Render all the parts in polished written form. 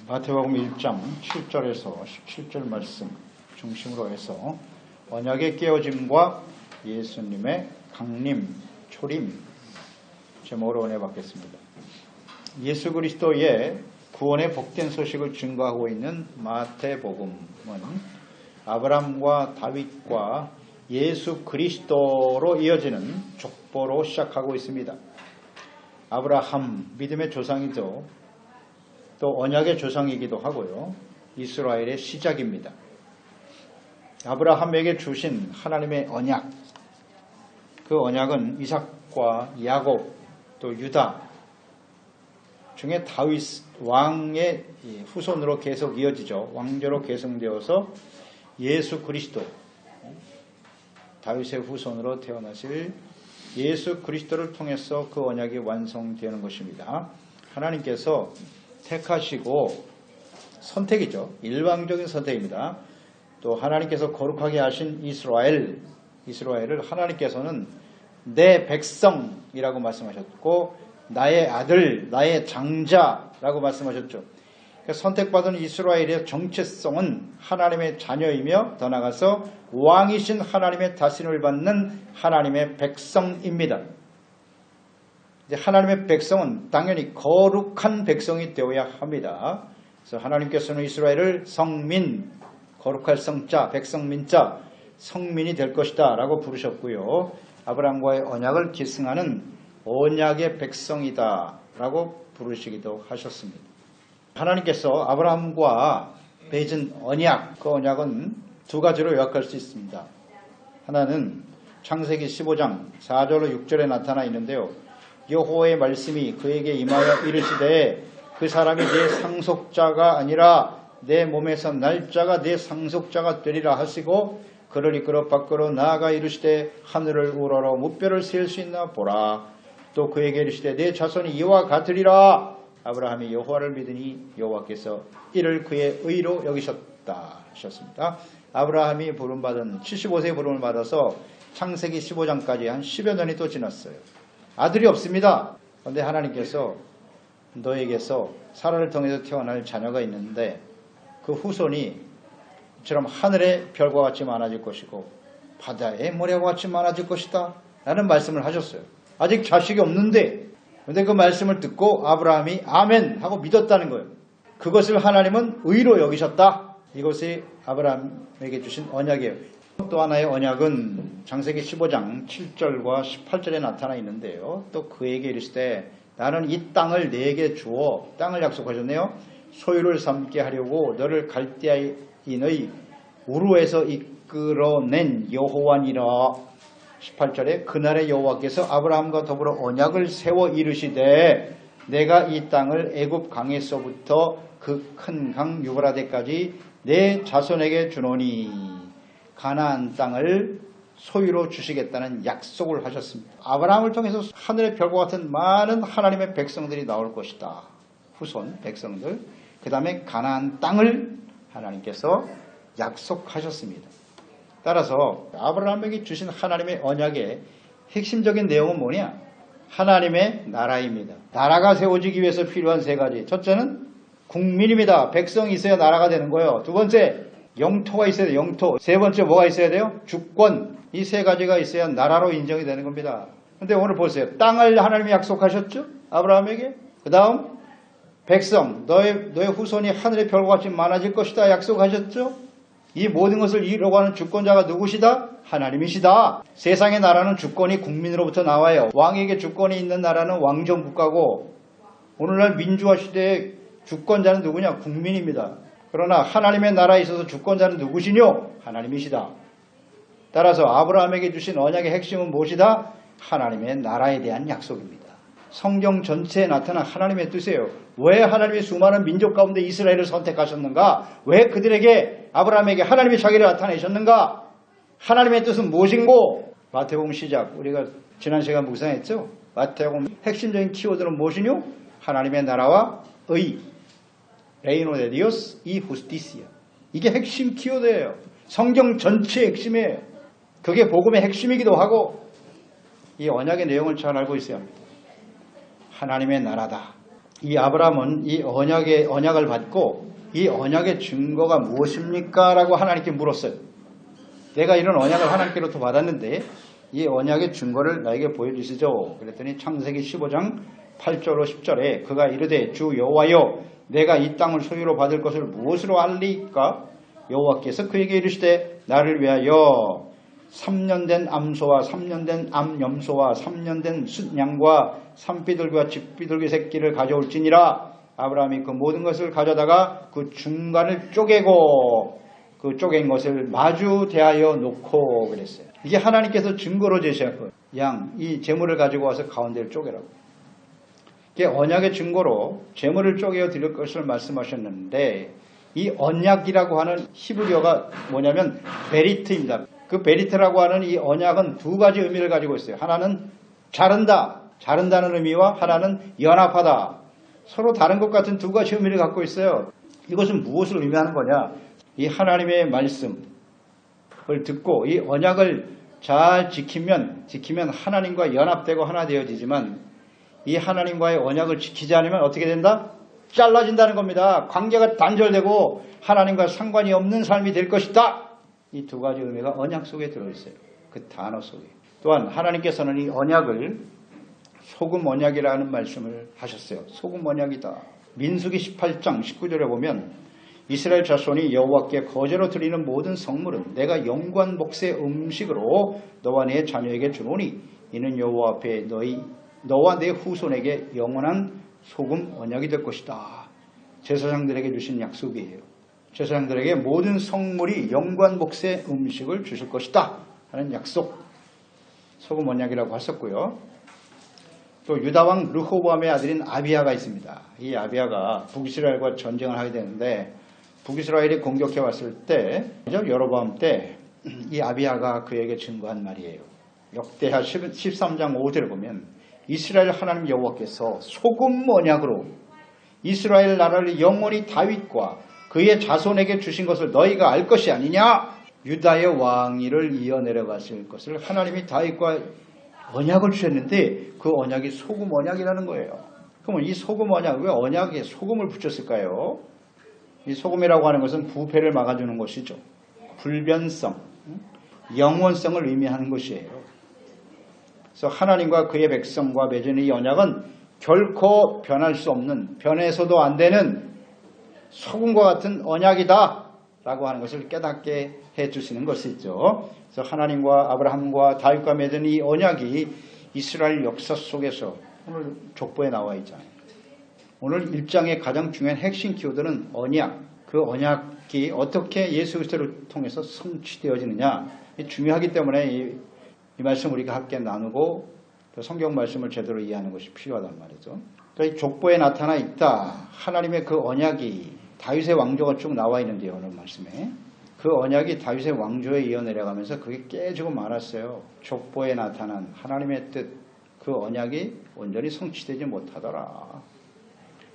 마태복음 1장 7절에서 17절 말씀 중심으로 해서 언약의 깨어짐과 예수님의 강림, 초림 제목으로 은혜 받겠습니다. 예수 그리스도의 구원의 복된 소식을 증거하고 있는 마태복음은 아브라함과 다윗과 예수 그리스도로 이어지는 족보로 시작하고 있습니다. 아브라함, 믿음의 조상이죠. 또 언약의 조상이기도 하고요. 이스라엘의 시작입니다. 아브라함에게 주신 하나님의 언약, 그 언약은 이삭과 야곱 또 유다 중에 다윗 왕의 후손으로 계속 이어지죠. 왕조로 계승되어서 예수 그리스도, 다윗의 후손으로 태어나실 예수 그리스도를 통해서 그 언약이 완성되는 것입니다. 하나님께서 택하시고 선택이죠. 일방적인 선택입니다. 또 하나님께서 거룩하게 하신 이스라엘을 하나님께서는 내 백성이라고 말씀하셨고 나의 아들, 나의 장자라고 말씀하셨죠. 선택받은 이스라엘의 정체성은 하나님의 자녀이며 더 나아가서 왕이신 하나님의 다스림을 받는 하나님의 백성입니다. 이제 하나님의 백성은 당연히 거룩한 백성이 되어야 합니다. 그래서 하나님께서는 이스라엘을 성민, 거룩할 성자, 백성민자, 성민이 될 것이다 라고 부르셨고요. 아브라함과의 언약을 기승하는 언약의 백성이다 라고 부르시기도 하셨습니다. 하나님께서 아브라함과 맺은 언약, 그 언약은 두 가지로 요약할 수 있습니다. 하나는 창세기 15장 4절로 6절에 나타나 있는데요. 여호와의 말씀이 그에게 임하여 이르시되 그 사람이 내 상속자가 아니라 내 몸에서 날짜가 내 상속자가 되리라 하시고 그를 이끌어 밖으로 나아가 이르시되 하늘을 우러러 무뼈를 셀 수 있나 보라. 또 그에게 이르시되 내 자손이 이와 같으리라. 아브라함이 여호와를 믿으니 여호와께서 이를 그의 의로 여기셨다 하셨습니다. 아브라함이 부름받은 75세에 부름을 받아서 창세기 15장까지 한 10여 년이 또 지났어요. 아들이 없습니다. 그런데 하나님께서 너에게서 사라를 통해서 태어날 자녀가 있는데 그 후손이 이처럼 하늘의 별과 같이 많아질 것이고 바다의 모래와 같이 많아질 것이다 라는 말씀을 하셨어요. 아직 자식이 없는데 그런데 그 말씀을 듣고 아브라함이 아멘 하고 믿었다는 거예요. 그것을 하나님은 의로 여기셨다. 이것이 아브라함에게 주신 언약이에요. 또 하나의 언약은 창세기 15장 7절과 18절에 나타나 있는데요. 또 그에게 이르시되 나는 이 땅을 네게 주어 땅을 약속하셨네요. 소유를 삼게 하려고 너를 갈대아인의 우르에서 이끌어낸 여호와니라. 18절에 그날의 여호와께서 아브라함과 더불어 언약을 세워 이르시되 내가 이 땅을 애굽 강에서부터 그 큰 강 유브라데까지 내 자손에게 주노니 가나안 땅을 소유로 주시겠다는 약속을 하셨습니다. 아브라함을 통해서 하늘의 별과 같은 많은 하나님의 백성들이 나올 것이다. 후손 백성들. 그 다음에 가나안 땅을 하나님께서 약속하셨습니다. 따라서 아브라함에게 주신 하나님의 언약의 핵심적인 내용은 뭐냐? 하나님의 나라입니다. 나라가 세워지기 위해서 필요한 세 가지. 첫째는 국민입니다. 백성이 있어야 나라가 되는 거예요. 두 번째 영토가 있어야 돼요. 영토. 세 번째 뭐가 있어야 돼요? 주권. 이 세 가지가 있어야 나라로 인정이 되는 겁니다. 그런데 오늘 보세요. 땅을 하나님이 약속하셨죠? 아브라함에게. 그 다음 백성. 너의 후손이 하늘의 별과 같이 많아질 것이다. 약속하셨죠? 이 모든 것을 이루려고 하는 주권자가 누구시다? 하나님이시다. 세상의 나라는 주권이 국민으로부터 나와요. 왕에게 주권이 있는 나라는 왕정 국가고 오늘날 민주화 시대의 주권자는 누구냐? 국민입니다. 그러나 하나님의 나라에 있어서 주권자는 누구시뇨? 하나님이시다. 따라서 아브라함에게 주신 언약의 핵심은 무엇이다? 하나님의 나라에 대한 약속입니다. 성경 전체에 나타난 하나님의 뜻이에요. 왜 하나님의 수많은 민족 가운데 이스라엘을 선택하셨는가? 왜 그들에게 아브라함에게 하나님의 자기를 나타내셨는가? 하나님의 뜻은 무엇인고? 마태복음 시작 우리가 지난 시간 묵상했죠? 마태복음 핵심적인 키워드는 무엇이뇨? 하나님의 나라와 의. Reino de Dios y Justicia. 이게 핵심 키워드예요. 성경 전체의 핵심이에요. 그게 복음의 핵심이기도 하고 이 언약의 내용을 잘 알고 있어야 합니다. 하나님의 나라다. 이 아브라함은 이 언약을 받고 이 언약의 증거가 무엇입니까? 라고 하나님께 물었어요. 내가 이런 언약을 하나님께로부터 받았는데 이 언약의 증거를 나에게 보여주시죠. 그랬더니 창세기 15장 8절로 10절에 그가 이르되 주 여호와여 내가 이 땅을 소유로 받을 것을 무엇으로 알리까? 여호와께서 그에게 이르시되 나를 위하여 3년 된 암소와 3년 된 암염소와 3년 된 숫양과 산비둘기와 집비둘기 새끼를 가져올지니라. 아브라함이 그 모든 것을 가져다가 그 중간을 쪼개고 그 쪼갠 것을 마주 대하여 놓고 그랬어요. 이게 하나님께서 증거로 제시한 거예요. 이 제물을 가지고 와서 가운데를 쪼개라고. 이게 언약의 증거로 제물을 쪼개어 드릴 것을 말씀하셨는데 이 언약이라고 하는 히브리어가 뭐냐면 베리트입니다. 그 베리트라고 하는 이 언약은 두 가지 의미를 가지고 있어요. 하나는 자른다는 의미와 하나는 연합하다. 서로 다른 것 같은 두 가지 의미를 갖고 있어요. 이것은 무엇을 의미하는 거냐? 이 하나님의 말씀을 듣고 이 언약을 잘 지키면 하나님과 연합되고 하나 되어지지만 이 하나님과의 언약을 지키지 않으면 어떻게 된다? 잘라진다는 겁니다. 관계가 단절되고 하나님과 상관이 없는 삶이 될 것이다. 이 두 가지 의미가 언약 속에 들어있어요. 그 단어 속에. 또한 하나님께서는 이 언약을 소금 언약이라는 말씀을 하셨어요. 소금 언약이다. 민수기 18장 19절에 보면 이스라엘 자손이 여호와께 거제로 드리는 모든 성물은 내가 영구한 몫의 음식으로 너와 네 자녀에게 주노니 이는 여호와 앞에 너와 내 후손에게 영원한 소금 언약이 될 것이다. 제사장들에게 주신 약속이에요. 제사장들에게 모든 성물이 영구한 몫의 음식을 주실 것이다 하는 약속, 소금 언약이라고 하셨고요. 또 유다왕 르호보암의 아들인 아비야가 있습니다. 이 아비야가 북이스라엘과 전쟁을 하게 되는데 북이스라엘이 공격해 왔을 때 여로보암 때 이 아비야가 그에게 증거한 말이에요. 역대하 13장 5절을 보면 이스라엘 하나님 여호와께서 소금 언약으로 이스라엘 나라를 영원히 다윗과 그의 자손에게 주신 것을 너희가 알 것이 아니냐? 유다의 왕위를 이어내려가실 것을 하나님이 다윗과 언약을 주셨는데 그 언약이 소금 언약이라는 거예요. 그러면 이 소금 언약, 왜 언약에 소금을 붙였을까요? 이 소금이라고 하는 것은 부패를 막아주는 것이죠. 불변성, 영원성을 의미하는 것이에요. 그래서 하나님과 그의 백성과 맺은 이 언약은 결코 변할 수 없는, 변해서도 안 되는 소금과 같은 언약이다 라고 하는 것을 깨닫게 해주시는 것이죠. 그래서 하나님과 아브라함과 다윗과 맺은 이 언약이 이스라엘 역사 속에서 오늘 족보에 나와 있잖아요. 오늘 1장의 가장 중요한 핵심 키워드는 언약, 그 언약이 어떻게 예수 그리스도를 통해서 성취되어지느냐, 중요하기 때문에 이 말씀 우리가 함께 나누고 또 성경 말씀을 제대로 이해하는 것이 필요하단 말이죠. 그러니까 이 족보에 나타나 있다. 하나님의 그 언약이 다윗의 왕조가 쭉 나와 있는데요. 오늘 말씀에. 그 언약이 다윗의 왕조에 이어내려가면서 그게 깨지고 말았어요. 족보에 나타난 하나님의 뜻, 그 언약이 온전히 성취되지 못하더라.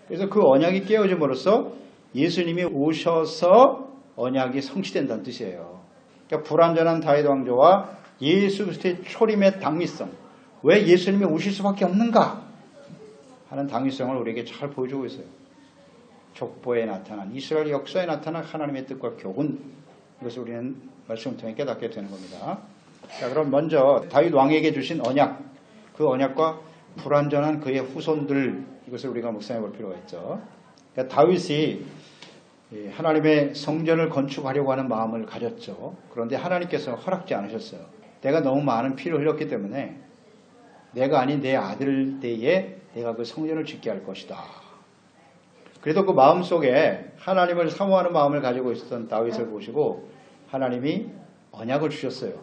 그래서 그 언약이 깨어짐으로써 예수님이 오셔서 언약이 성취된다는 뜻이에요. 그러니까 불완전한 다윗 왕조와 예수 그리스도의 초림의 당위성, 왜 예수님이 오실 수밖에 없는가 하는 당위성을 우리에게 잘 보여주고 있어요. 족보에 나타난, 이스라엘 역사에 나타난 하나님의 뜻과 교훈, 이것을 우리는 말씀을 통해 깨닫게 되는 겁니다. 자, 그럼 먼저 다윗 왕에게 주신 언약, 그 언약과 불완전한 그의 후손들, 이것을 우리가 묵상해 볼 필요가 있죠. 그러니까 다윗이 하나님의 성전을 건축하려고 하는 마음을 가졌죠. 그런데 하나님께서 허락지 않으셨어요. 내가 너무 많은 피를 흘렸기 때문에 내가 아닌 내 아들 때에 내가 그 성전을 짓게 할 것이다. 그래도 그 마음속에 하나님을 사모하는 마음을 가지고 있었던 다윗을 보시고 하나님이 언약을 주셨어요.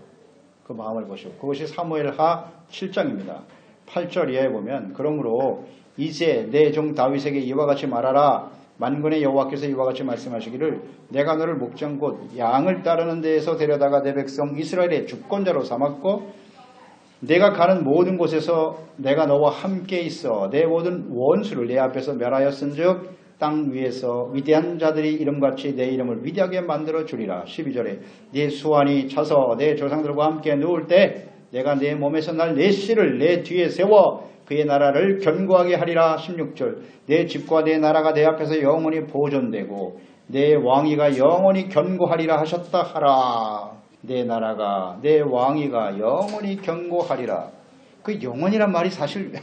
그 마음을 보시고. 그것이 사무엘하 7장입니다. 8절 이하에 보면 그러므로 이제 내 종 다윗에게 이와 같이 말하라. 만군의 여호와께서 이와 같이 말씀하시기를 내가 너를 목장 곧 양을 따르는 데에서 데려다가 내 백성 이스라엘의 주권자로 삼았고 내가 가는 모든 곳에서 내가 너와 함께 있어 내 모든 원수를 내 앞에서 멸하였은즉 땅 위에서 위대한 자들이 이름같이 내 이름을 위대하게 만들어 주리라. 12절에 네 수완이 차서 내 조상들과 함께 누울 때 내가 내 몸에서 날 내 씨를 내 뒤에 세워 그의 나라를 견고하게 하리라. 16절 내 집과 내 나라가 내 앞에서 영원히 보존되고 내 왕위가 영원히 견고하리라 하셨다 하라. 내 나라가 내 왕위가 영원히 견고하리라. 그 영원이란 말이 사실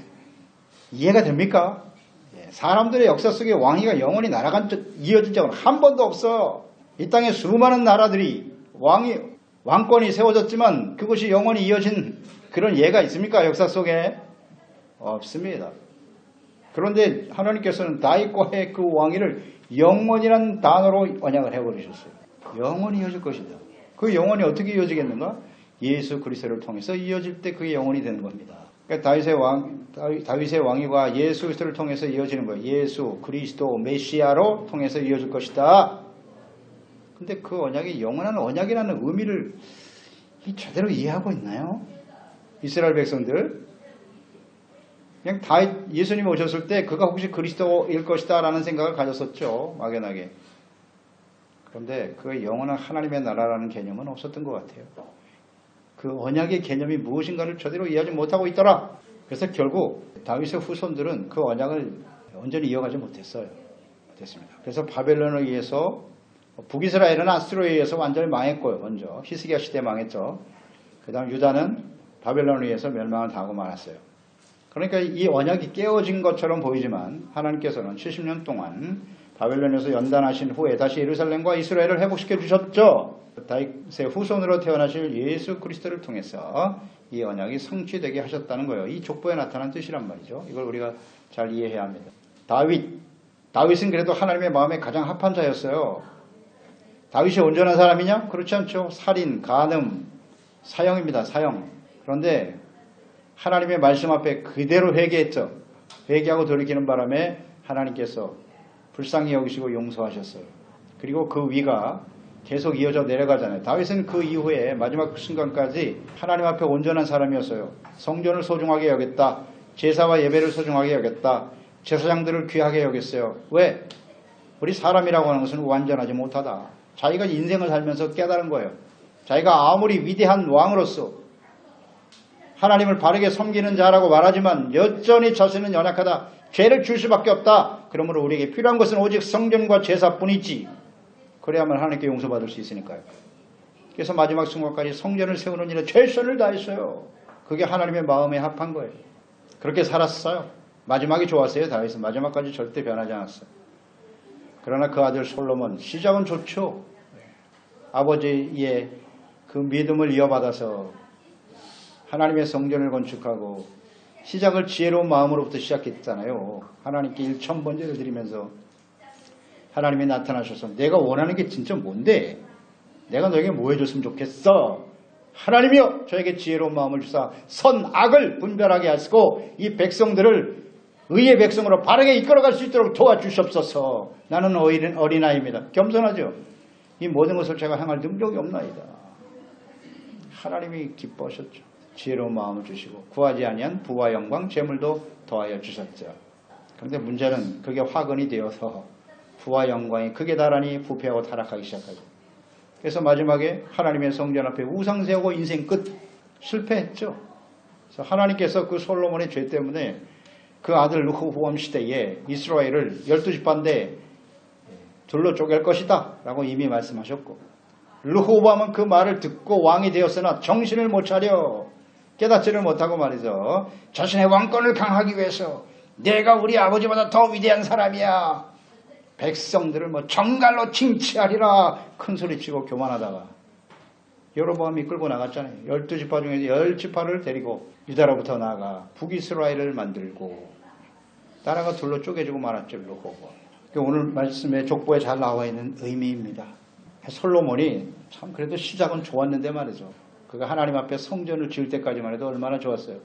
이해가 됩니까? 사람들의 역사 속에 왕위가 영원히 이어진 적은 한 번도 없어. 이 땅에 수많은 나라들이 왕권이 세워졌지만 그것이 영원히 이어진 그런 예가 있습니까? 역사 속에? 없습니다. 그런데 하나님께서는 다윗과의 그 왕위를 영원이라는 단어로 언약을 해버리셨어요. 영원히 이어질 것이다. 그 영원이 어떻게 이어지겠는가? 예수 그리스도를 통해서 이어질 때 그게 영원이 되는 겁니다. 그러니까 다윗의 왕위가 예수 그리스도를 통해서 이어지는 거예요. 예수 그리스도 메시아로 통해서 이어질 것이다. 근데 그 언약이 영원한 언약이라는 의미를 제대로 이해하고 있나요? 이스라엘 백성들. 그냥 예수님이 오셨을 때 그가 혹시 그리스도일 것이다 라는 생각을 가졌었죠. 막연하게. 그런데 그 영원한 하나님의 나라라는 개념은 없었던 것 같아요. 그 언약의 개념이 무엇인가를 제대로 이해하지 못하고 있더라. 그래서 결국 다윗의 후손들은 그 언약을 온전히 이어가지 못했습니다. 그래서 바벨론에 의해서 북이스라엘은 아수르에 의해서 완전히 망했고요. 먼저 히스기야 시대에 망했죠. 그 다음 유다는 바벨론에 의해서 멸망을 당하고 말았어요. 그러니까 이 언약이 깨어진 것처럼 보이지만 하나님께서는 70년 동안 바벨론에서 연단하신 후에 다시 예루살렘과 이스라엘을 회복시켜 주셨죠. 다윗의 후손으로 태어나실 예수 그리스도를 통해서 이 언약이 성취되게 하셨다는 거예요. 이 족보에 나타난 뜻이란 말이죠. 이걸 우리가 잘 이해해야 합니다. 다윗은 그래도 하나님의 마음에 가장 합한 자였어요. 다윗이 온전한 사람이냐? 그렇지 않죠. 살인, 간음, 사형입니다. 사형. 그런데 하나님의 말씀 앞에 그대로 회개했죠. 회개하고 돌이키는 바람에 하나님께서 불쌍히 여기시고 용서하셨어요. 그리고 그 위가 계속 이어져 내려가잖아요. 다윗은 그 이후에 마지막 순간까지 하나님 앞에 온전한 사람이었어요. 성전을 소중하게 여겼다. 제사와 예배를 소중하게 여겼다. 제사장들을 귀하게 여겼어요. 왜? 우리 사람이라고 하는 것은 완전하지 못하다. 자기가 인생을 살면서 깨달은 거예요. 자기가 아무리 위대한 왕으로서 하나님을 바르게 섬기는 자라고 말하지만 여전히 자신은 연약하다. 죄를 줄 수밖에 없다. 그러므로 우리에게 필요한 것은 오직 성전과 제사뿐이지. 그래야만 하나님께 용서받을 수 있으니까요. 그래서 마지막 순간까지 성전을 세우는 일에 최선을 다했어요. 그게 하나님의 마음에 합한 거예요. 그렇게 살았어요. 마지막이 좋았어요. 다윗은 마지막까지 절대 변하지 않았어요. 그러나 그 아들 솔로몬 시작은 좋죠. 아버지의 그 믿음을 이어받아서 하나님의 성전을 건축하고 시작을 지혜로운 마음으로부터 시작했잖아요. 하나님께 1000번제를 드리면서 하나님이 나타나셔서 내가 원하는 게 진짜 뭔데? 내가 너에게 뭐 해줬으면 좋겠어? 하나님이여 저에게 지혜로운 마음을 주사 선악을 분별하게 하시고 이 백성들을 의의 백성으로 바르게 이끌어갈 수 있도록 도와주시옵소서. 나는 어린아이입니다. 겸손하죠. 이 모든 것을 제가 행할 능력이 없나이다. 하나님이 기뻐하셨죠. 지혜로운 마음을 주시고 구하지 아니한 부와 영광 재물도 더하여 주셨죠. 그런데 문제는 그게 화근이 되어서 부와 영광이 극에 달하니 부패하고 타락하기 시작하죠. 그래서 마지막에 하나님의 성전 앞에 우상 세우고 인생 끝 실패했죠. 그래서 하나님께서 그 솔로몬의 죄 때문에 그 아들 르호보암 시대에 이스라엘을 12지파인데 둘로 쪼갤 것이다 라고 이미 말씀하셨고 르호보암은 그 말을 듣고 왕이 되었으나 정신을 못 차려 깨닫지를 못하고 말이죠. 자신의 왕권을 강하기 위해서 내가 우리 아버지보다 더 위대한 사람이야. 백성들을 정갈로 징치하리라 큰소리치고 교만하다가 여로보암이 끌고 나갔잖아요. 12지파 중에서 10지파를 데리고 유다로부터 나아가 북이스라엘을 만들고 나라가 둘로 쪼개지고 말았죠. 오늘 말씀에 족보에 잘 나와 있는 의미입니다. 솔로몬이 참 그래도 시작은 좋았는데 말이죠. 그가 하나님 앞에 성전을 지을 때까지만 해도 얼마나 좋았어요.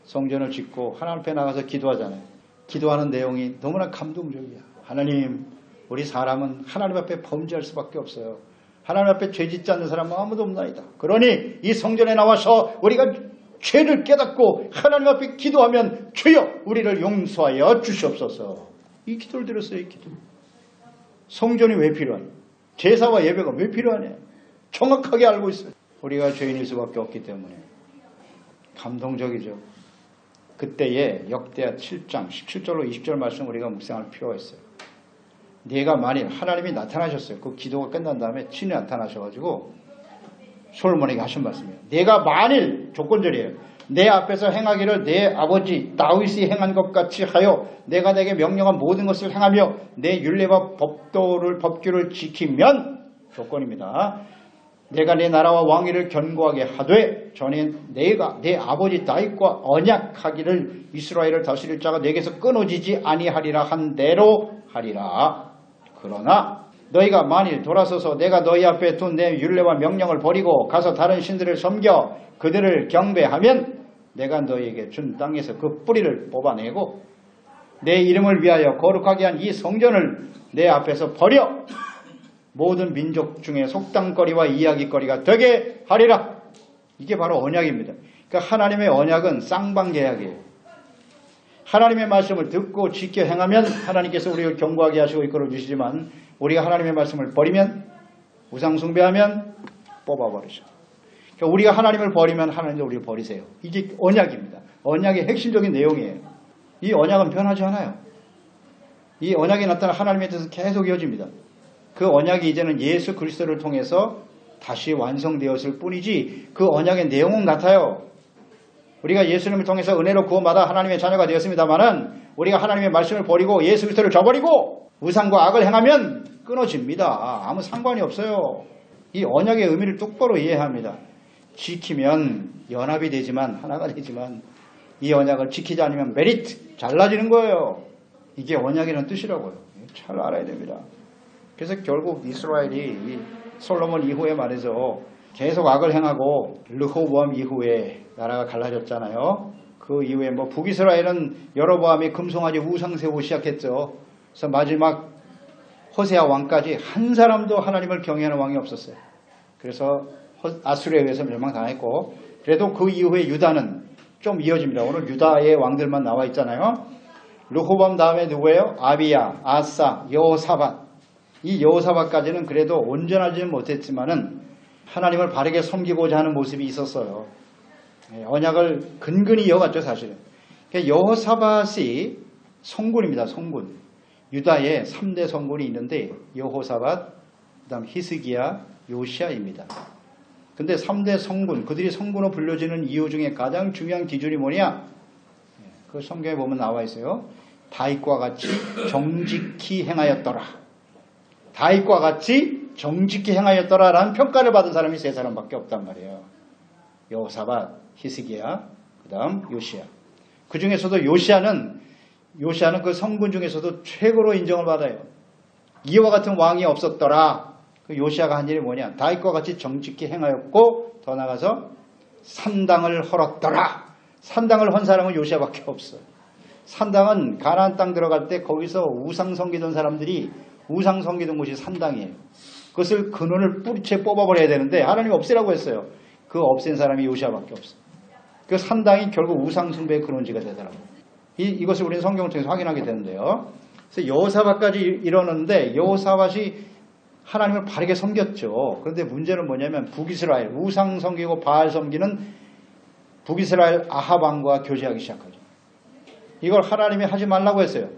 성전을 짓고 하나님 앞에 나가서 기도하잖아요. 기도하는 내용이 너무나 감동적이야. 하나님, 우리 사람은 하나님 앞에 범죄할 수밖에 없어요. 하나님 앞에 죄 짓지 않는 사람은 아무도 없나이다. 그러니 이 성전에 나와서 우리가 죄를 깨닫고 하나님 앞에 기도하면 주여 우리를 용서하여 주시옵소서. 이 기도를 드렸어요. 이 기도. 성전이 왜 필요하냐? 제사와 예배가 왜 필요하냐? 정확하게 알고 있어요. 우리가 죄인일 수밖에 없기 때문에 감동적이죠. 그때에 역대하 7장 17절로 20절 말씀 우리가 묵상할 필요가 있어요. 네가 만일 하나님이 나타나셨어요. 그 기도가 끝난 다음에 친히 나타나셔가지고 솔로몬에게 하신 말씀이에요. 네가 만일 조건절이에요. 내 앞에서 행하기를 내 아버지 다윗이 행한 것 같이 하여 내가 내게 명령한 모든 것을 행하며 내 율례와 법규를 지키면 조건입니다. 내가 내 나라와 왕위를 견고하게 하되 전에 내가 내 아버지 다윗과 언약하기를 이스라엘을 다스릴 자가 내게서 끊어지지 아니하리라 한 대로 하리라. 그러나 너희가 만일 돌아서서 내가 너희 앞에 둔 내 율례와 명령을 버리고 가서 다른 신들을 섬겨 그들을 경배하면 내가 너희에게 준 땅에서 그 뿌리를 뽑아내고 내 이름을 위하여 거룩하게 한 이 성전을 내 앞에서 버려 모든 민족 중에 속담거리와 이야기거리가 되게 하리라. 이게 바로 언약입니다. 그러니까 하나님의 언약은 쌍방계약이에요. 하나님의 말씀을 듣고 지켜 행하면 하나님께서 우리를 견고하게 하시고 이끌어 주시지만 우리가 하나님의 말씀을 버리면 우상 숭배하면 뽑아버리죠. 그러니까 우리가 하나님을 버리면 하나님도 우리를 버리세요. 이게 언약입니다. 언약의 핵심적인 내용이에요. 이 언약은 변하지 않아요. 이 언약이 나타나 하나님에 대해서 계속 이어집니다. 그 언약이 이제는 예수 그리스도를 통해서 다시 완성되었을 뿐이지 그 언약의 내용은 같아요. 우리가 예수님을 통해서 은혜로 구원받아 하나님의 자녀가 되었습니다마는 우리가 하나님의 말씀을 버리고 예수 그리스도를 저버리고 우상과 악을 행하면 끊어집니다. 아무 상관이 없어요. 이 언약의 의미를 똑바로 이해해야 합니다. 지키면 연합이 되지만 하나가 되지만 이 언약을 지키지 않으면 메리트 잘라지는 거예요. 이게 언약이라는 뜻이라고요. 잘 알아야 됩니다. 그래서 결국 이스라엘이 솔로몬 이후에 말해서 계속 악을 행하고 르호보암 이후에 나라가 갈라졌잖아요. 그 이후에 북이스라엘은 여로보암이 금송아지 우상 세우고 시작했죠. 그래서 마지막 호세아 왕까지 한 사람도 하나님을 경외하는 왕이 없었어요. 그래서 아수르에 의해서 멸망당했고 그래도 그 이후에 유다는 좀 이어집니다. 오늘 유다의 왕들만 나와 있잖아요. 르호보암 다음에 누구예요? 아비야, 아사, 여호사밧. 이 여호사밧까지는 그래도 온전하지는 못했지만은 하나님을 바르게 섬기고자 하는 모습이 있었어요. 언약을 근근히 이어갔죠, 사실은. 그러니까 여호사밧이 성군입니다, 성군. 유다에 3대 성군이 있는데 여호사밧, 그다음 히스기야, 요시야입니다. 근데 3대 성군, 그들이 성군으로 불려지는 이유 중에 가장 중요한 기준이 뭐냐? 그 성경에 보면 나와 있어요. 다윗과 같이 정직히 행하였더라. 다윗과 같이 정직히 행하였더라라는 평가를 받은 사람이 3사람밖에 없단 말이에요. 여호사밧, 히스기야, 그 다음 요시야. 그 중에서도 요시야는 그 성군 중에서도 최고로 인정을 받아요. 이와 같은 왕이 없었더라. 그 요시야가 한 일이 뭐냐? 다윗과 같이 정직히 행하였고 더 나가서 산당을 헐었더라. 산당을 헌 사람은 요시야밖에 없어요. 산당은 가나안 땅 들어갈 때 거기서 우상 섬기던 사람들이 우상 섬기던 곳이 산당이에요. 그것을 근원을 뿌리채 뽑아버려야 되는데 하나님이 없애라고 했어요. 그 없앤 사람이 요시야밖에 없어요. 그 산당이 결국 우상 숭배의 근원지가 되더라고요. 이것을 우리는 성경을 통해서 확인하게 되는데요. 그래서 여호사밧까지 이러는데 여호사밧이 하나님을 바르게 섬겼죠. 그런데 문제는 뭐냐면 북이스라엘, 우상 섬기고 바알 섬기는 북이스라엘 아합 왕과 교제하기 시작하죠. 이걸 하나님이 하지 말라고 했어요.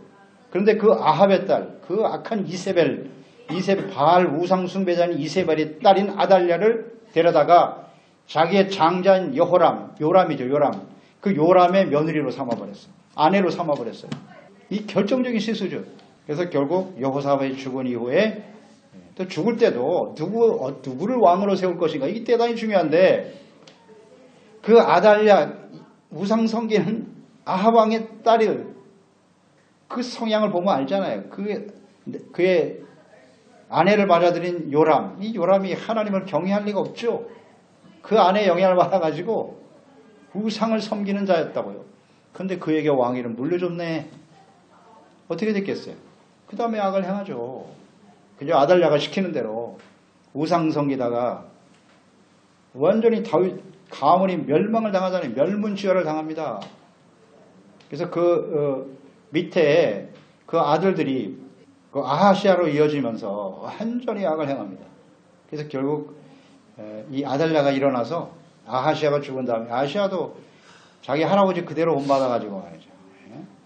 그런데 그 아합의 딸, 그 악한 이세벨 바알 우상 숭배자인 이세벨의 딸인 아달랴를 데려다가 자기의 장자인 요람이죠. 그 요람의 며느리로 삼아버렸어요. 아내로 삼아버렸어요. 이 결정적인 실수죠. 그래서 결국 여호사밧이 죽은 이후에 또 죽을 때도 누구를 왕으로 세울 것인가 이게 대단히 중요한데 그 아달랴 우상 섬기는 아합 왕의 딸을 그 성향을 보면 알잖아요. 그의 아내를 맞아들인 요람, 이 요람이 하나님을 경외할 리가 없죠. 그 아내의 영향을 받아가지고 우상을 섬기는 자였다고요. 그런데 그에게 왕위를 물려줬네. 어떻게 됐겠어요? 그 다음에 악을 행하죠. 그저 아달랴가 시키는 대로 우상 섬기다가 완전히 다윗 가문이 멸망을 당하잖아요. 멸문지화를 당합니다. 그래서 밑에 그 아들들이 그 아하시아로 이어지면서 완전히 악을 행합니다. 그래서 결국 이 아달랴가 일어나서 아하시아가 죽은 다음에 아하시아도 자기 할아버지 그대로 본받아가지고 말이죠.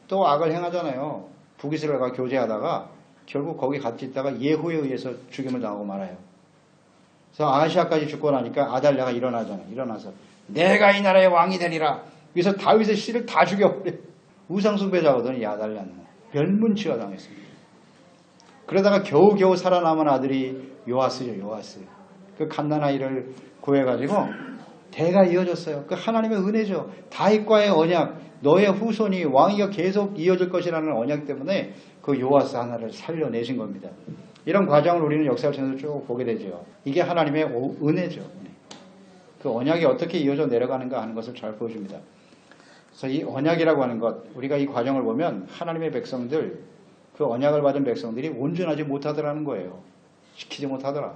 또 악을 행하잖아요. 북이스라엘과 교제하다가 결국 거기 같이 있다가 예후에 의해서 죽임을 당하고 말아요. 그래서 아시아까지 죽고 나니까 아달랴가 일어나잖아요. 일어나서 내가 이 나라의 왕이 되리라. 그래서 다윗의 씨를 다 죽여버려요. 우상숭배자거든요. 이 아달랴는. 멸문치가 당했습니다. 그러다가 겨우겨우 살아남은 아들이 요아스죠. 요아스. 그 갓난아이를 구해가지고 대가 이어졌어요. 그 하나님의 은혜죠. 다윗과의 언약, 너의 후손이 왕위가 계속 이어질 것이라는 언약 때문에 그 요아스 하나를 살려내신 겁니다. 이런 과정을 우리는 역사를 쭉 보게 되죠. 이게 하나님의 은혜죠. 그 언약이 어떻게 이어져 내려가는가 하는 것을 잘 보여줍니다. 그래서 이 언약이라고 하는 것, 우리가 이 과정을 보면 하나님의 백성들, 그 언약을 받은 백성들이 온전하지 못하더라는 거예요. 지키지 못하더라.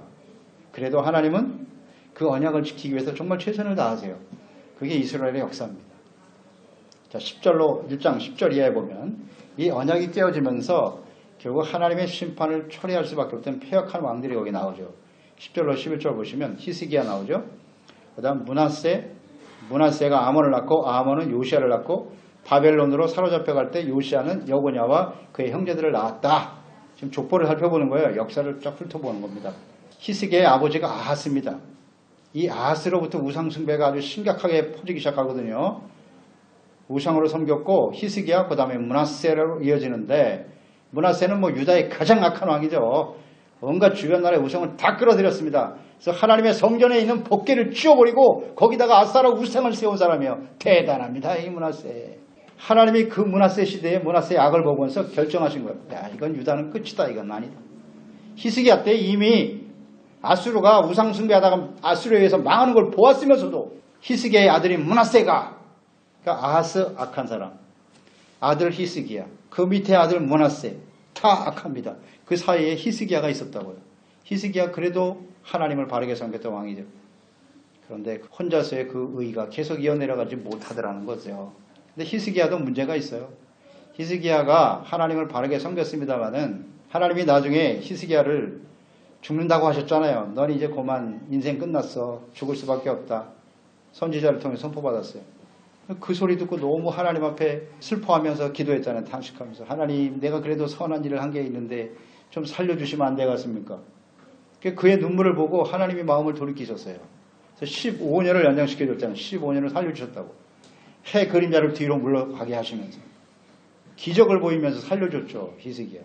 그래도 하나님은 그 언약을 지키기 위해서 정말 최선을 다하세요. 그게 이스라엘의 역사입니다. 자, 10절로 1장 10절 이하에 보면 이 언약이 깨어지면서 결국 하나님의 심판을 처리할 수밖에 없던 패역한 왕들이 여기 나오죠. 10절로 11절 보시면 히스기야 나오죠. 그 다음 문하세가 아몬을 낳고 아몬은 요시아를 낳고 바벨론으로 사로잡혀 갈 때 요시아는 여고냐와 그의 형제들을 낳았다. 지금 족보를 살펴보는 거예요. 역사를 쫙 훑어보는 겁니다. 히스기야의 아버지가 아하스입니다. 이 아하스로부터 우상숭배가 아주 심각하게 퍼지기 시작하거든요. 우상으로 섬겼고 히스기야 그 다음에 므낫세로 이어지는데 므낫세는 유다의 가장 악한 왕이죠. 온갖 주변 나라의 우상을 다 끌어들였습니다. 그래서 하나님의 성전에 있는 법궤를 찧어버리고 거기다가 아스타라 우상을 세운 사람이에요. 대단합니다. 이 므낫세. 하나님이 그 므낫세 시대에 므낫세의 악을 보면서 결정하신 거예요. 야, 이건 유다는 끝이다. 이건 아니다. 히스기야 때 이미 아수르가 우상 숭배하다가 아수르에 의해서 망하는 걸 보았으면서도 히스기야의 아들이 므낫세가, 그러니까 아하스 악한 사람, 아들 히스기야, 그 밑에 아들 므낫세 다 악합니다. 그 사이에 히스기야가 있었다고요. 히스기야 그래도 하나님을 바르게 섬겼던 왕이죠. 그런데 혼자서의 그 의의가 계속 이어내려가지 못하더라는 거죠. 근데 히스기야도 문제가 있어요. 히스기야가 하나님을 바르게 섬겼습니다마는 하나님이 나중에 히스기야를 죽는다고 하셨잖아요. 넌 이제 그만 인생 끝났어. 죽을 수밖에 없다. 선지자를 통해 선포받았어요. 그 소리 듣고 너무 하나님 앞에 슬퍼하면서 기도했잖아요. 탄식하면서. 하나님, 내가 그래도 선한 일을 한 게 있는데 좀 살려주시면 안 되겠습니까? 그의 눈물을 보고 하나님이 마음을 돌이키셨어요. 그래서 15년을 연장시켜줬잖아요. 15년을 살려주셨다고. 해 그림자를 뒤로 물러가게 하시면서. 기적을 보이면서 살려줬죠. 히스기야.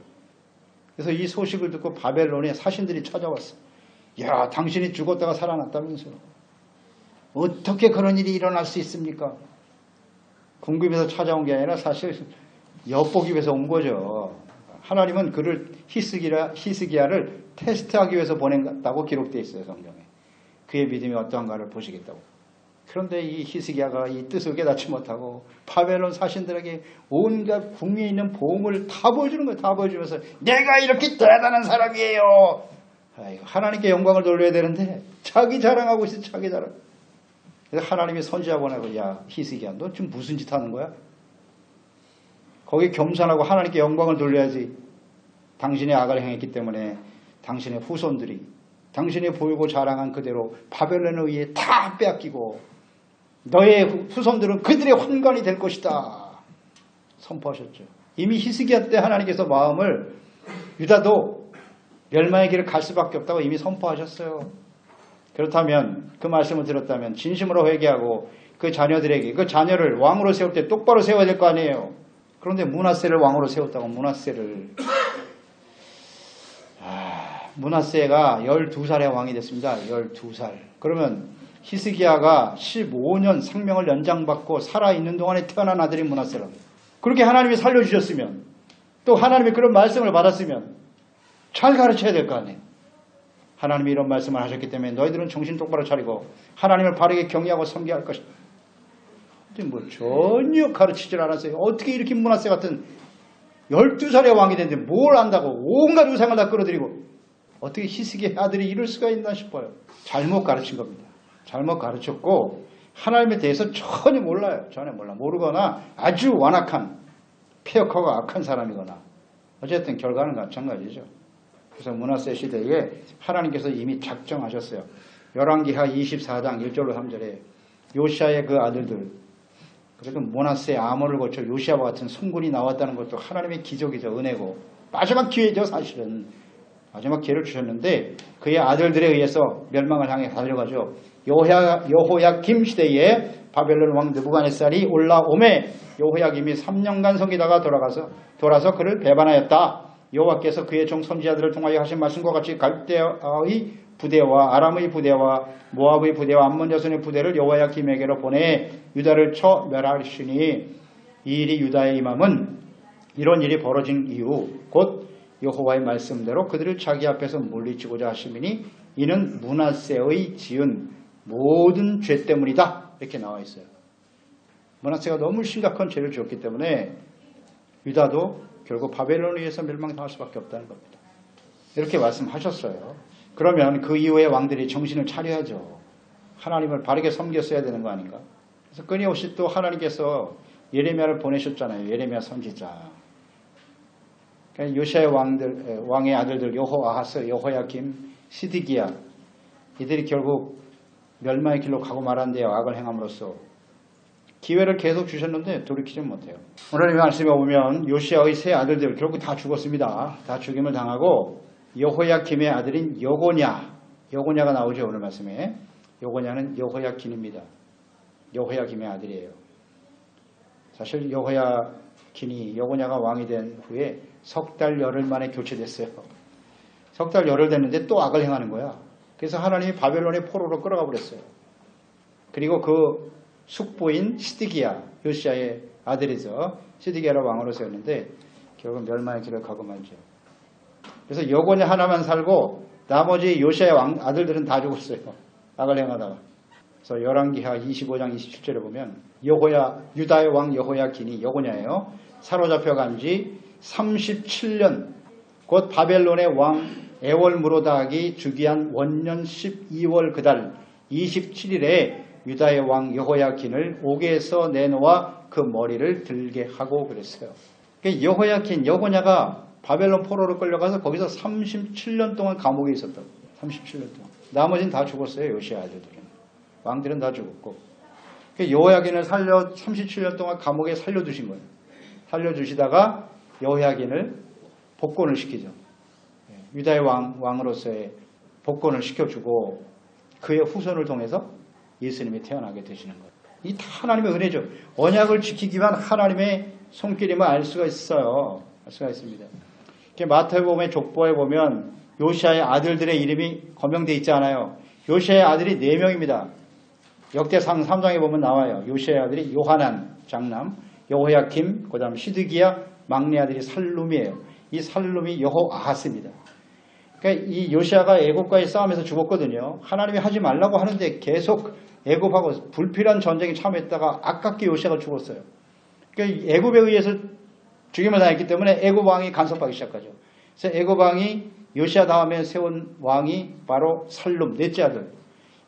그래서 이 소식을 듣고 바벨론의 사신들이 찾아왔어. 야, 당신이 죽었다가 살아났다면서. 어떻게 그런 일이 일어날 수 있습니까? 궁금해서 찾아온 게 아니라 사실 엿보기 위해서 온 거죠. 하나님은 그를 히스기야를 테스트하기 위해서 보낸다고 기록되어 있어요. 성경에. 그의 믿음이 어떠한가를 보시겠다고. 그런데 이 히스기야가 이 뜻을 깨닫지 못하고 바벨론 사신들에게 온갖 궁리에 있는 보험을 다 보여주는 거예요. 다 보여주면서 내가 이렇게 대단한 사람이에요. 아이고, 하나님께 영광을 돌려야 되는데 자기 자랑하고 있어. 자기 자랑. 그래서 하나님이 선지자 보내고 야 히스기야 너 지금 무슨 짓 하는 거야? 거기 겸손하고 하나님께 영광을 돌려야지. 당신의 악을 행했기 때문에 당신의 후손들이 당신이 보이고 자랑한 그대로 바벨론에 의해 다 빼앗기고 너의 후손들은 그들의 환관이 될 것이다. 선포하셨죠. 이미 히스기야 때 하나님께서 마음을 유다도 멸망의 길을 갈 수밖에 없다고 이미 선포하셨어요. 그렇다면 그 말씀을 들었다면 진심으로 회개하고 그 자녀들에게 그 자녀를 왕으로 세울 때 똑바로 세워야 될 거 아니에요. 그런데 므낫세를 왕으로 세웠다고 므낫세를 므낫세가 12살의 왕이 됐습니다. 12살. 그러면 히스기야가 15년 생명을 연장받고 살아있는 동안에 태어난 아들이 므낫세라고. 그렇게 하나님이 살려주셨으면 또 하나님이 그런 말씀을 받았으면 잘 가르쳐야 될 거 아니에요. 하나님이 이런 말씀을 하셨기 때문에 너희들은 정신 똑바로 차리고 하나님을 바르게 경외하고 섬겨야 할 것이다. 근데 전혀 가르치질 않았어요. 어떻게 이렇게 므낫세 같은 12살의 왕이 됐는데 뭘 안다고 온갖 우상을 다 끌어들이고 어떻게 히스기야 아들이 이럴 수가 있나 싶어요. 잘못 가르친 겁니다. 잘못 가르쳤고 하나님에 대해서 전혀 몰라요. 전혀 몰라. 모르거나 아주 완악한 폐역하고 악한 사람이거나 어쨌든 결과는 마찬가지죠. 그래서 므낫세 시대에 하나님께서 이미 작정하셨어요. 열왕기하 24장 1절로 3절에 요시아의 그 아들들 그래도 므낫세의 암호를 거쳐 요시아와 같은 성군이 나왔다는 것도 하나님의 기적이죠. 은혜고. 마지막 기회죠. 사실은. 마지막 기회를 주셨는데 그의 아들들에 의해서 멸망을 향해 달려가죠. 여호야김 시대에 바벨론 왕 느부갓네살이 올라오매 여호야김이 3년간 섬기다가 돌아서 그를 배반하였다. 여호와께서 그의 종 선지자들을 통하여 하신 말씀과 같이 갈대아의 부대와 아람의 부대와 모압의 부대와 암몬 자손의 부대를 여호야김에게로 보내 유다를 쳐 멸하시니 이 일이 유다에 임함은 이런 일이 벌어진 이후 곧 여호와의 말씀대로 그들을 자기 앞에서 물리치고자 하심이니 이는 므낫세의 지은 모든 죄 때문이다. 이렇게 나와 있어요. 므낫세가 너무 심각한 죄를 지었기 때문에 유다도 결국 바벨론에 의해서 멸망당할 수밖에 없다는 겁니다. 이렇게 말씀하셨어요. 그러면 그 이후에 왕들이 정신을 차려야죠. 하나님을 바르게 섬겼어야 되는 거 아닌가? 그래서 끊임없이 또 하나님께서 예레미야를 보내셨잖아요. 예레미야 선지자. 요시아의 왕의 아들들 여호아하스, 여호야김, 시드기야 이들이 결국 멸망의 길로 가고 말았는데요. 악을 행함으로써 기회를 계속 주셨는데 돌이키지 못해요. 오늘 이 말씀에 보면 요시아의 세 아들들 결국 다 죽었습니다. 다 죽임을 당하고 여호야김의 아들인 여고냐가 나오죠. 오늘 말씀에. 여고냐는 여호야긴입니다. 여호야김의 아들이에요. 사실 여고냐가 왕이 된 후에 석 달 열흘 만에 교체됐어요. 석 달 열흘 됐는데 또 악을 행하는 거야. 그래서 하나님이 바벨론의 포로로 끌어가 버렸어요. 그리고 그 숙부인 시드기야, 요시아의 아들이죠. 시드기야를 왕으로 세웠는데 결국 멸망의 길을 가고 말죠. 그래서 여고냐 하나만 살고 나머지 요시아의 아들들은 다 죽었어요. 악을 행하다가. 그래서 열왕기하 25장 27절에 보면 유다의 왕 여호야긴이 여고냐예요. 사로잡혀 간 지 37년 곧 바벨론의 왕 에월무로닥이 주기한 원년 12월 그달 27일에 유다의 왕 여호야긴을 옥에서 내놓아 그 머리를 들게 하고 그랬어요. 여고냐가 바벨론 포로로 끌려가서 거기서 37년 동안 감옥에 있었다고. 37년 동안. 나머지는 다 죽었어요. 요시아 아들들은. 왕들은 다 죽었고. 여호야긴을 37년 동안 감옥에 살려두신 거예요. 살려주시다가 여호야긴을 복권을 시키죠. 유다의 왕으로서의 복권을 시켜주고 그의 후손을 통해서 예수님이 태어나게 되시는 거예요. 이 다 하나님의 은혜죠. 언약을 지키기 위한 하나님의 손길임을 알 수가 있어요. 알 수가 있습니다. 마태복음의 족보에 보면 요시아의 아들들의 이름이 거명되어 있지 않아요. 요시아의 아들이 4명입니다. 역대상 3장에 보면 나와요. 요시아의 아들이 요하난 장남, 여호야김, 그 다음 시드기야, 막내 아들이 살룸이에요. 이 살룸이 여호아하스입니다. 그러니까 이 요시아가 애굽과의 싸움에서 죽었거든요. 하나님이 하지 말라고 하는데 계속 애굽하고 불필요한 전쟁에 참여했다가 아깝게 요시아가 죽었어요. 그러니까 애굽에 의해서 죽임을 당했기 때문에 애굽 왕이 간섭하기 시작하죠. 그래서 애굽 왕이 요시아 다음에 세운 왕이 바로 살룸, 넷째 아들.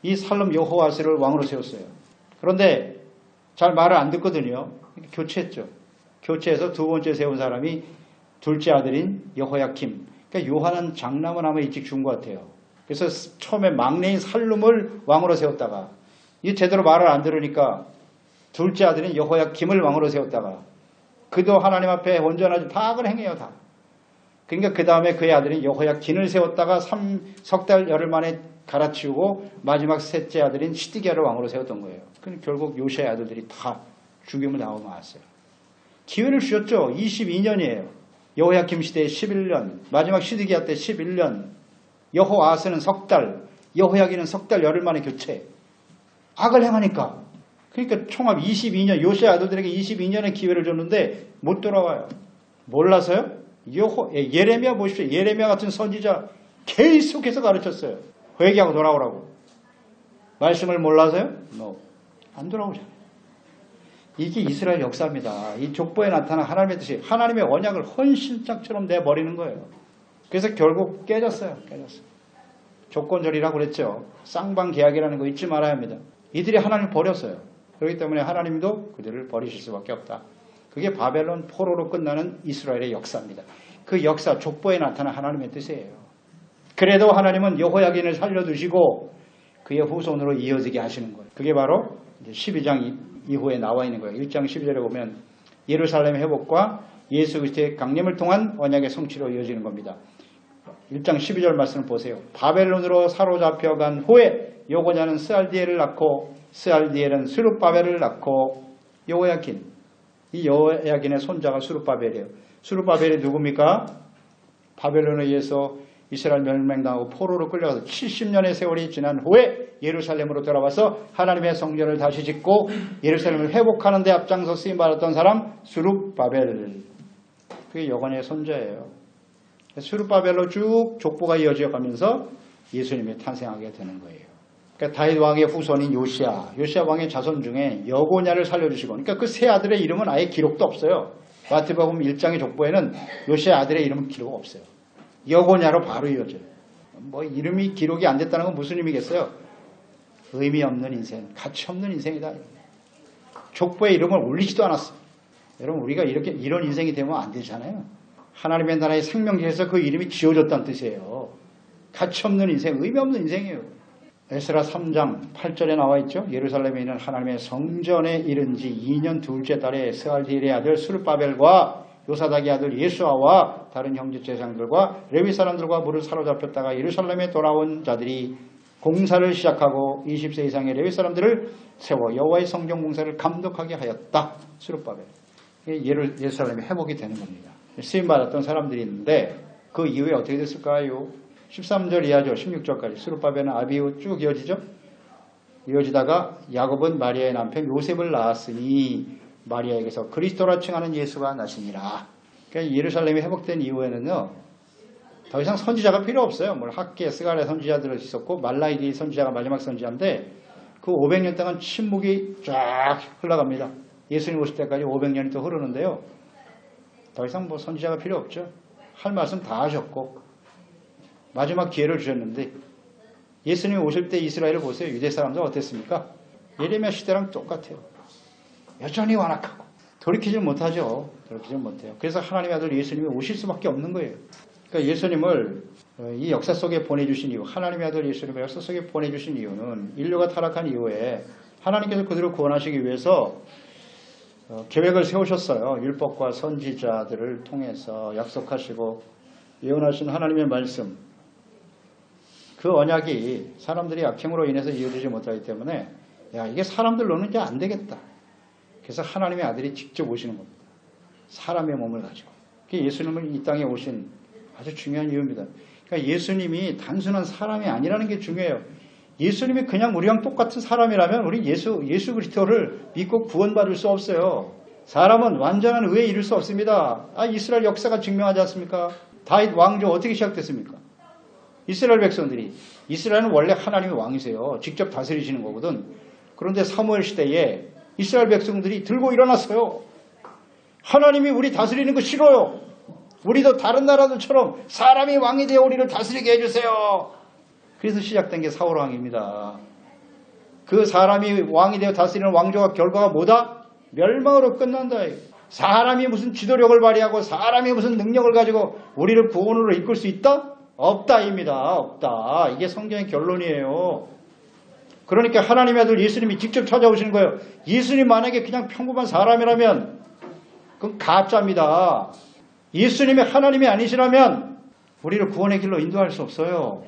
이 살룸 여호아스를 왕으로 세웠어요. 그런데 잘 말을 안 듣거든요. 교체했죠. 교체해서 두 번째 세운 사람이 둘째 아들인 여호야김. 그러니까 요하난 장남은 아마 일찍 죽은 것 같아요. 그래서 처음에 막내인 살룸을 왕으로 세웠다가 이 제대로 말을 안 들으니까 둘째 아들인 여호야김을 왕으로 세웠다가 그도 하나님 앞에 온전하지 다 악을 행해요. 다. 그러니까 그 다음에 그의 아들인 여호야긴을 세웠다가 석 달 열흘 만에 갈아치우고 마지막 셋째 아들인 시드기야를 왕으로 세웠던 거예요. 그러니까 결국 요시아의 아들들이 다 죽임을 당하고 말았어요. 기회를 주셨죠. 22년이에요. 여호야김 시대에 11년, 마지막 시드기야 때 11년, 여호아스는 석 달, 여호야긴은 석 달 열흘 만에 교체. 악을 행하니까. 그러니까 총합 22년, 요시아 아들들에게 22년의 기회를 줬는데 못 돌아와요. 몰라서요? 예레미야 보십시오. 예레미야 같은 선지자 계속해서 가르쳤어요. 회개하고 돌아오라고. 말씀을 몰라서요? 안 돌아오잖아요. 이게 이스라엘 역사입니다. 이 족보에 나타난 하나님의 뜻이 하나님의 언약을 헌신짝처럼 내버리는 거예요. 그래서 결국 깨졌어요. 조건절이라고 그랬죠. 쌍방 계약이라는 거 잊지 말아야 합니다. 이들이 하나님을 버렸어요. 그렇기 때문에 하나님도 그들을 버리실 수밖에 없다. 그게 바벨론 포로로 끝나는 이스라엘의 역사입니다. 그 역사 족보에 나타난 하나님의 뜻이에요. 그래도 하나님은 여호야긴을 살려두시고 그의 후손으로 이어지게 하시는 거예요. 그게 바로 12장 이후에 나와 있는 거예요. 1장 12절에 보면 예루살렘 회복과 예수 그리스도의 강림을 통한 언약의 성취로 이어지는 겁니다. 1장 12절 말씀을 보세요. 바벨론으로 사로잡혀간 후에 여고냐는 스알디엘을 낳고 스알디엘은 스룹바벨을 낳고 여호야긴, 이 여호야긴의 손자가 스룹바벨이에요. 스룹바벨이 누굽니까? 바벨론에 의해서 이스라엘 멸망당하고 포로로 끌려가서 70년의 세월이 지난 후에 예루살렘으로 돌아와서 하나님의 성전을 다시 짓고 예루살렘을 회복하는 데 앞장서 쓰임받았던 사람 스룹바벨. 그게 여고냐의 손자예요. 스룹바벨로 쭉 족보가 이어져 가면서 예수님이 탄생하게 되는 거예요. 그러니까 다윗 왕의 후손인 요시야 왕의 자손 중에 여고냐를 살려주시고, 그러니까 그 세 아들의 이름은 아예 기록도 없어요. 마태복음 1장의 족보에는 요시야 아들의 이름은 기록 없어요. 여고냐로 바로 이어져요. 뭐 이름이 기록이 안 됐다는 건 무슨 의미겠어요? 의미 없는 인생, 가치 없는 인생이다. 족보에 이름을 올리지도 않았어요. 여러분, 우리가 이런 인생이 되면 안 되잖아요. 하나님의 나라의 생명지에서 그 이름이 지어졌다는 뜻이에요. 가치 없는 인생, 의미 없는 인생이에요. 에스라 3장 8절에 나와 있죠. 예루살렘에 있는 하나님의 성전에 이른 지 2년 둘째 달에 스알디엘의 아들 스룹바벨과 요사닥의 아들 예수아와 다른 형제 제사장들과 레위 사람들과 물을 사로잡혔다가 예루살렘에 돌아온 자들이 공사를 시작하고 20세 이상의 레위 사람들을 세워 여호와의 성전 공사를 감독하게 하였다. 스룹바벨. 예루살렘이 회복이 되는 겁니다. 쓰임받았던 사람들이 있는데 그 이후에 어떻게 됐을까요? 13절 이하죠. 16절까지. 스룹바벨은 아비후 쭉 이어지죠. 이어지다가 야곱은 마리아의 남편 요셉을 낳았으니 마리아에게서 그리스도라 칭하는 예수가 나시니라. 그러니까 예루살렘이 회복된 이후에는요, 더 이상 선지자가 필요 없어요. 학계, 스가랴 선지자들이 있었고 말라기 선지자가 마지막 선지자인데 그 500년 동안 침묵이 쫙 흘러갑니다. 예수님 오실 때까지 500년이 또 흐르는데요. 더 이상 선지자가 필요 없죠. 할 말씀 다 하셨고 마지막 기회를 주셨는데 예수님이 오실 때 이스라엘을 보세요. 유대 사람들 어땠습니까? 예레미야 시대랑 똑같아요. 여전히 완악하고 돌이키지 못하죠. 돌이키지 못해요. 그래서 하나님의 아들 예수님이 오실 수밖에 없는 거예요. 그러니까 예수님을 이 역사 속에 보내주신 이유, 하나님의 아들 예수님을 역사 속에 보내주신 이유는 인류가 타락한 이후에 하나님께서 그들을 구원하시기 위해서 계획을 세우셨어요. 율법과 선지자들을 통해서 약속하시고 예언하신 하나님의 말씀, 그 언약이 사람들이 악행으로 인해서 이어지지 못하기 때문에 이게 사람들로는 이제 안 되겠다. 그래서 하나님의 아들이 직접 오시는 겁니다. 사람의 몸을 가지고. 그게 예수님을 이 땅에 오신 아주 중요한 이유입니다. 그러니까 예수님이 단순한 사람이 아니라는 게 중요해요. 예수님이 그냥 우리랑 똑같은 사람이라면 우리 예수 그리스도를 믿고 구원받을 수 없어요. 사람은 완전한 의에 이를 수 없습니다. 이스라엘 역사가 증명하지 않습니까? 다윗 왕조 어떻게 시작됐습니까? 이스라엘 백성들이, 이스라엘은 원래 하나님의 왕이세요. 직접 다스리시는 거거든. 그런데 사무엘 시대에 이스라엘 백성들이 들고 일어났어요. 하나님이 우리 다스리는 거 싫어요. 우리도 다른 나라들처럼 사람이 왕이 되어 우리를 다스리게 해주세요. 그래서 시작된 게 사울 왕입니다. 그 사람이 왕이 되어 다스리는 왕조가 결과가 뭐다? 멸망으로 끝난다. 사람이 무슨 지도력을 발휘하고 사람이 무슨 능력을 가지고 우리를 구원으로 이끌 수 있다? 없다입니다. 없다. 이게 성경의 결론이에요. 그러니까 하나님의 아들 예수님이 직접 찾아오시는 거예요. 예수님 만약에 그냥 평범한 사람이라면 그건 가짜입니다. 예수님이 하나님이 아니시라면 우리를 구원의 길로 인도할 수 없어요.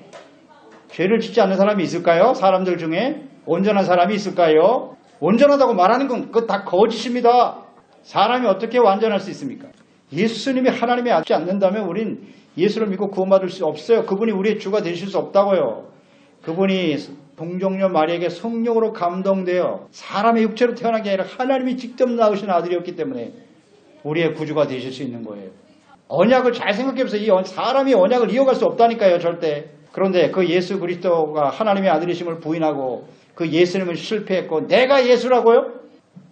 죄를 짓지 않는 사람이 있을까요? 사람들 중에 온전한 사람이 있을까요? 온전하다고 말하는 건 그거 다 거짓입니다. 사람이 어떻게 완전할 수 있습니까? 예수님이 하나님이 아지 않는다면 우린 예수를 믿고 구원받을 수 없어요. 그분이 우리의 주가 되실 수 없다고요. 그분이 동정녀 마리아에게 성령으로 감동되어 사람의 육체로 태어난 게 아니라 하나님이 직접 낳으신 아들이었기 때문에 우리의 구주가 되실 수 있는 거예요. 언약을 잘 생각해보세요. 사람이 언약을 이어갈 수 없다니까요. 절대. 그런데 그 예수 그리스도가 하나님의 아들이심을 부인하고 그 예수님을 실패했고 내가 예수라고요?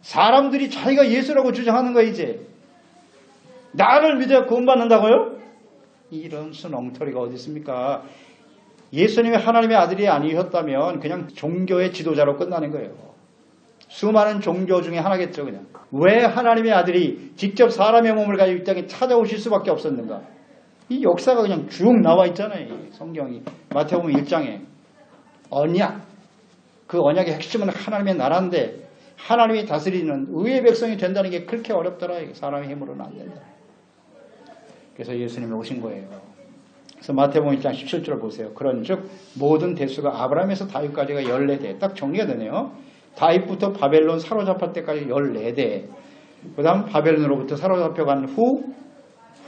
사람들이 자기가 예수라고 주장하는 거예요. 이제 나를 믿어야 구원받는다고요? 이런 순 엉터리가 어디 있습니까? 예수님이 하나님의 아들이 아니셨다면 그냥 종교의 지도자로 끝나는 거예요. 수많은 종교 중에 하나겠죠. 그냥 왜 하나님의 아들이 직접 사람의 몸을 가지고 이 땅에 찾아오실 수밖에 없었는가? 이 역사가 그냥 쭉 나와 있잖아요. 성경이 마태복음 1장에 언약, 그 언약의 핵심은 하나님의 나라인데 하나님이 다스리는 의의 백성이 된다는 게 그렇게 어렵더라. 사람의 힘으로는 안 된다. 그래서 예수님이 오신 거예요. 그래서 마태복음 1장 17절 보세요. 그런즉 모든 대수가 아브라함에서 다윗까지가 14대. 딱 정리가 되네요. 다윗부터 바벨론 사로잡힐 때까지 14대. 그 다음 바벨론으로부터 사로잡혀간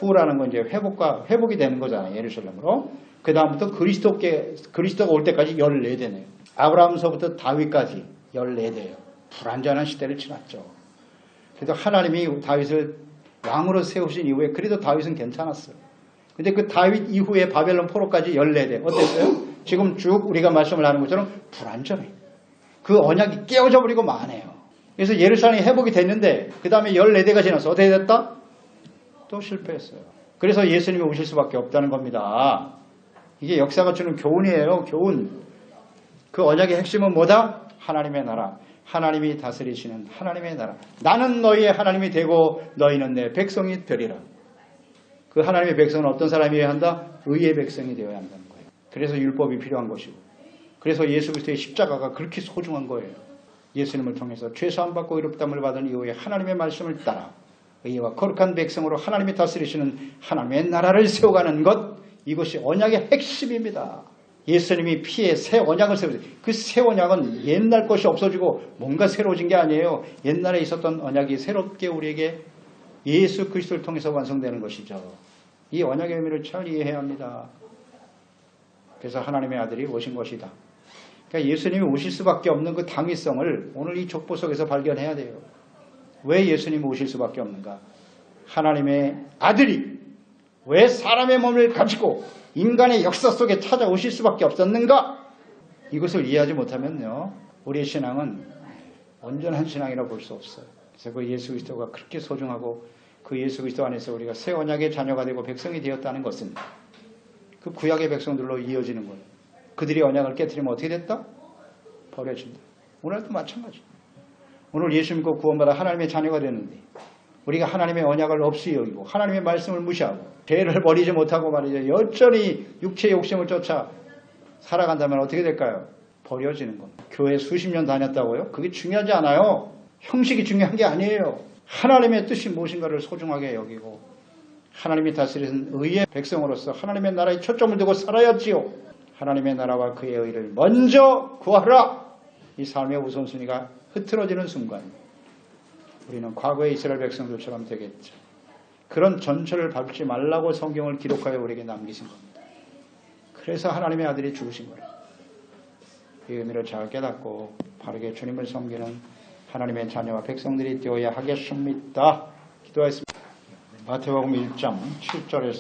후라는 건 이제 회복이 되는 거잖아요. 예루살렘으로. 그 다음부터 그리스도가 올 때까지 14대네요. 아브라함서부터 다윗까지 14대예요. 불완전한 시대를 지났죠. 그래도 하나님이 다윗을 왕으로 세우신 이후에 그래도 다윗은 괜찮았어요. 근데 그 다윗 이후에 바벨론 포로까지 14대. 어땠어요? 지금 쭉 우리가 말씀을 하는 것처럼 불완전해. 그 언약이 깨어져 버리고 마네요. 그래서 예루살렘이 회복이 됐는데 그 다음에 14대가 지나서 어떻게 됐다? 또 실패했어요. 그래서 예수님이 오실 수밖에 없다는 겁니다. 이게 역사가 주는 교훈이에요. 교훈. 그 언약의 핵심은 뭐다? 하나님의 나라. 하나님이 다스리시는 하나님의 나라. 나는 너희의 하나님이 되고 너희는 내 백성이 되리라. 그 하나님의 백성은 어떤 사람이어야 한다? 의의 백성이 되어야 한다는 거예요. 그래서 율법이 필요한 것이고 그래서 예수 그리스도의 십자가가 그렇게 소중한 거예요. 예수님을 통해서 죄사함 받고 의롭다함을 받은 이후에 하나님의 말씀을 따라 의와 거룩한 백성으로 하나님이 다스리시는 하나님의 나라를 세워가는 것, 이것이 언약의 핵심입니다. 예수님이 피에 새 언약을 세우세요. 그 새 언약은 옛날 것이 없어지고 뭔가 새로워진 게 아니에요. 옛날에 있었던 언약이 새롭게 우리에게 예수 그리스도를 통해서 완성되는 것이죠. 이 언약의 의미를 잘 이해해야 합니다. 그래서 하나님의 아들이 오신 것이다. 그러니까 예수님이 오실 수밖에 없는 그 당위성을 오늘 이 족보 속에서 발견해야 돼요. 왜 예수님이 오실 수밖에 없는가? 하나님의 아들이 왜 사람의 몸을 가지고 인간의 역사 속에 찾아오실 수밖에 없었는가? 이것을 이해하지 못하면요, 우리의 신앙은 온전한 신앙이라고 볼 수 없어요. 그래서 그 예수 그리스도가 그렇게 소중하고 그 예수 그리스도 안에서 우리가 새 언약의 자녀가 되고 백성이 되었다는 것은 그 구약의 백성들로 이어지는 거예요. 그들이 언약을 깨트리면 어떻게 됐다? 버려진다. 오늘도 마찬가지. 오늘 예수 믿고 구원받아 하나님의 자녀가 됐는데 우리가 하나님의 언약을 없이 여기고 하나님의 말씀을 무시하고 죄를 버리지 못하고 말이죠. 여전히 육체의 욕심을 쫓아 살아간다면 어떻게 될까요? 버려지는 겁니다. 교회 수십 년 다녔다고요? 그게 중요하지 않아요. 형식이 중요한 게 아니에요. 하나님의 뜻이 무엇인가를 소중하게 여기고 하나님이 다스리는 의의 백성으로서 하나님의 나라에 초점을 두고 살아야지요. 하나님의 나라와 그의 의를 먼저 구하라. 이 삶의 우선순위가 흐트러지는 순간 우리는 과거의 이스라엘 백성들처럼 되겠죠. 그런 전철을 밟지 말라고 성경을 기록하여 우리에게 남기신 겁니다. 그래서 하나님의 아들이 죽으신 거예요. 이 의미를 잘 깨닫고 바르게 주님을 섬기는 하나님의 자녀와 백성들이 되어야 하겠습니다. 기도하겠습니다. 마태복음 1장 7절에서